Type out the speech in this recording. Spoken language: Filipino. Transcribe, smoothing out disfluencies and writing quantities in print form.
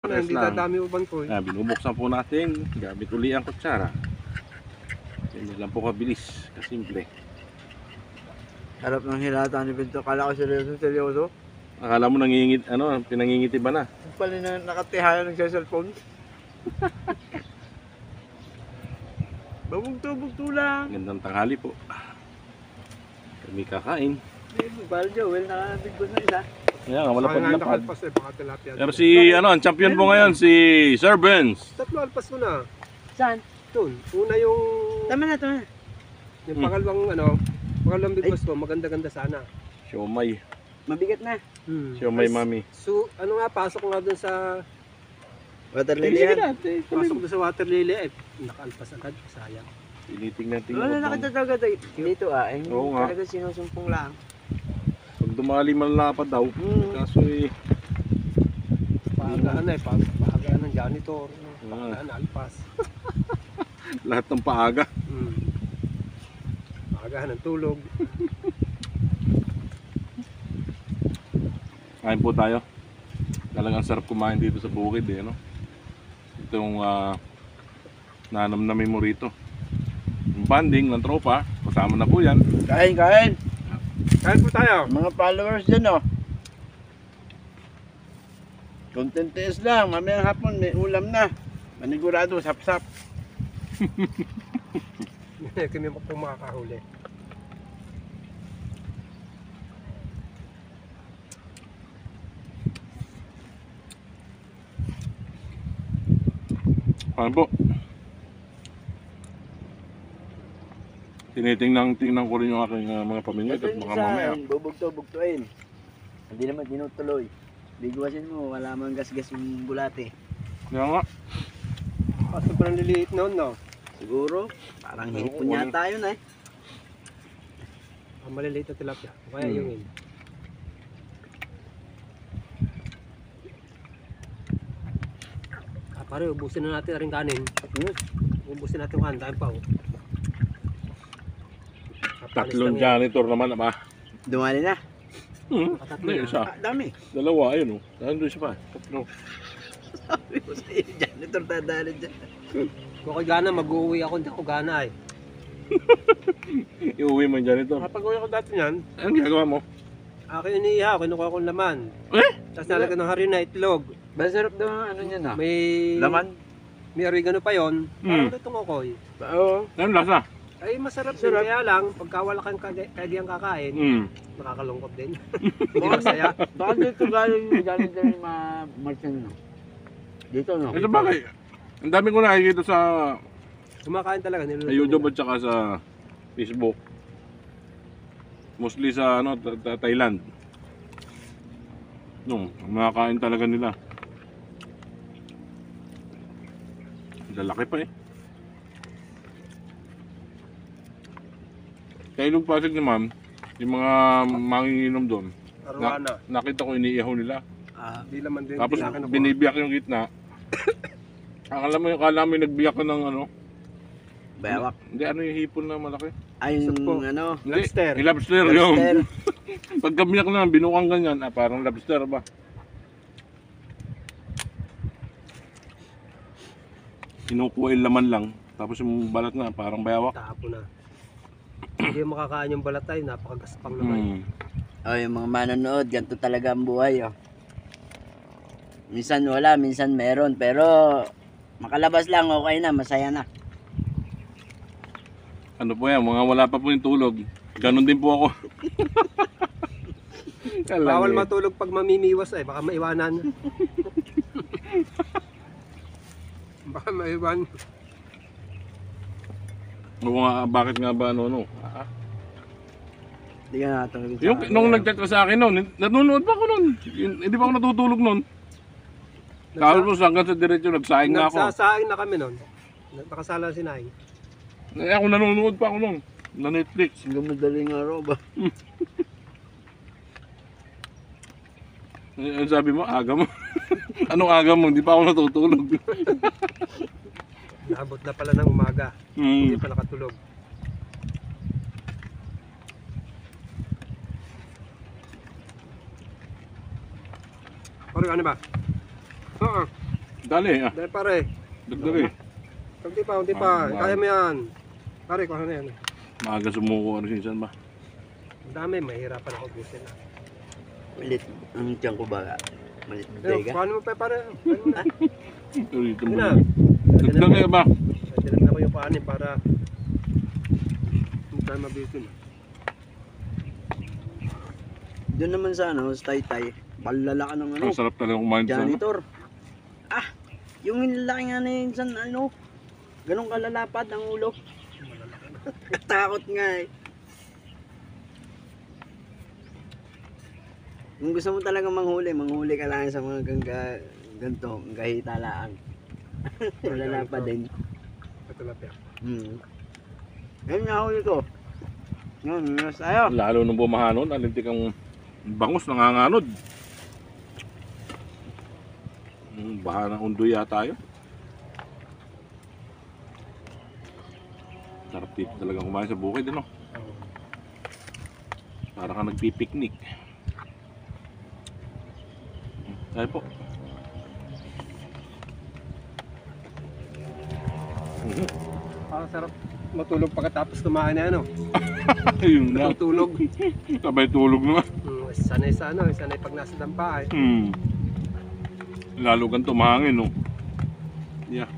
Hindi dadami uban ko eh. Binubuksan po natin gamit uli ang kutsara. Yan lang po kabilis, kasimple. Harap ng hilata ni Pinto. Kala ko seryoso. Akala mo pinangingiti ba na? Pala na nakatihayan ng cellphone. Babugto lang. Gandang tanghali po. Kami kakain. Bal Joel, nakanabigbos na isa. Kaya nga, malapad Baka lapad. nakalpas eh, baka tilapia. Pero ang champion po ngayon, si Sir Burns. Tatlo alpas ko na. Saan? Doon. Una yung... Tama na. Yung pangalawang bigos ko, maganda-ganda sana. Siomay. Mabigat na. Siomay, mami. So, pasok nga doon sa... Water lily yan. Pasok doon sa water lily eh. Nakaalpas agad, sayang. Tinitingnan. Wala nakita talaga dito ay Oo nga. talaga sinusumpong lang. Pag dumali malapad daw. Kaso Paagaan ng janitor. Paagaan, alpas. lahat ng paaga. Paagahan ng tulog. Kain po tayo. Talagang sarap kumain dito sa bukid eh, no? Itong nanamnamin mo rito. Yung banding ng tropa, kasama na po yan. Kain. Kain po tayo. Mga followers dyan oh. Content test lang. Mamayang hapon may ulam na. Manigurado, sap-sap. Kami po makakahuli. Kain po. Tingnan ko rin yung aking mga pamilya at mga mamaya. Bubugto-bugtuin. Hindi naman tinutuloy. Bigwasin mo, wala mang gas-gas yung bulate. Kaya nga. Sobrang liliit noon, no? Siguro, parang hipon yata yun eh. Ang maliliit na tilapia. Kaya yung pare, ubusin na natin rin kanin. Ubusin natin yung kanin. Dahil pa, Tatlong janitor naman ba? Dumali na. Nakatatlo na. Isa. Dami. Dalawa, ayun o. Nandun siya pa. Tatlo. Sabi ko sa'yo, janitor dadali dyan. Kung ako gana, mag-uwi ako. Hindi ako gana eh. Iuwi mo yung janitor. Kapag uwi ako dati niyan, Anong ginagawa mo? akin iniiha, kinukuha ko ng laman. Tapos nalagyan ng harina, itlog. Masarap daw ang ano niya na. May... Laman. May oregano pa yon. Parang ito ngokoy. Oo. Anong lasa? Ay, masarap din. Kaya lang, pagka wala kang kagiyang kakain, nakakalungkot din. Hindi masaya. Baka dito galing yung janitor yung mga merchant no? Dito no? Ito bakit? Ang dami ko nakikita sa Kumakain talaga. YouTube at saka sa Facebook. Mostly sa Thailand. Makakain talaga nila. Lalaki pa eh. Kaya Ilog Pasig naman, yung mga manginginom doon, Arwana. nakita ko iniihaw nila. Di naman din. Tapos di akin nakuha. binibiyak yung gitna. Akala mo yung nagbiyak ka ng ano? Bayawak. Hindi, yung hipon na malaki? Ay, yung Supo. ano. Hindi, Lobster. yung lobster yun. Lobster. Pagka biyak na, binukang ganyan, parang lobster ba? Kinukuha yung laman lang, tapos yung balat na parang bayawak. Tapo na. Hindi mo makakain yung balatay. Napakagaspang naman. Oh, yung mga manonood, ganito talaga ang buhay oh. Minsan wala, minsan meron, pero makalabas lang okay na, masaya na. Ano po yan, mga wala pa po yung tulog. Ganon din po ako. Bawal matulog pag mamimiwas baka maiwanan. Baka maiwan. Oo nga, bakit nga ba ano? Hindi ka nakatulog. Yung nung nag-chat ka sa akin noon, nanonood pa ako noon. Hindi pa ako natutulog noon. Tapos hanggang sa diretso nagsaing nga ako. Nagsasaing na kami noon. Nakasala si Nay. Ako nanonood pa ako noon. Na Netflix. Hanggang madaling araw ba? Sabi mo, aga mo. Anong aga mo? Hindi pa ako natutulog. Naabot na pala ng umaga. Hindi pa nakatulog. Parang ano ba? Oo. Dali ah. Dahil pare. Dagdali. Kunti pa. Ah, Kaya mo yan. Pare, kuha na yan. Maaga sumuko ano sinsan ba? Ang dami, mahirapan ako busin. Malit. Ang tiyan ko ba? Malit na Ayun, tega. kuha mo pa pare. Kuha mo na. Dito Yun mo. na. Dagdag ba? Dilag na ko yung kanin para hindi tayo mabitin. Doon naman sa ano, sa Taytay. Palala ka ng ano. Ang sarap talaga kumain sa ano. Janitor. Ah, yung laki nga na yun sa ano. Ganun kalalapad ang ulo. Takot nga eh. Kung gusto mo talaga manghuli ka lang sa mga ganito, kahitalaan. Malalapad din. Patulapya. Yan nga huli ko. Yan, minas tayo. Lalo nung bumahanon, alintik ang bangus nanganganod. Baha ng undo yata yun. Sarap dito talaga kumain sa bukid, ano? Para ka nagpipiknik. Tayo po. Sarap matulog pagkatapos kumain na ano. Ayun na. Tutulog. Sabay tulog naman. Sanay sa ano, sanay pag nasa dampa eh. Lalo kang tumahangin, no? Yeah.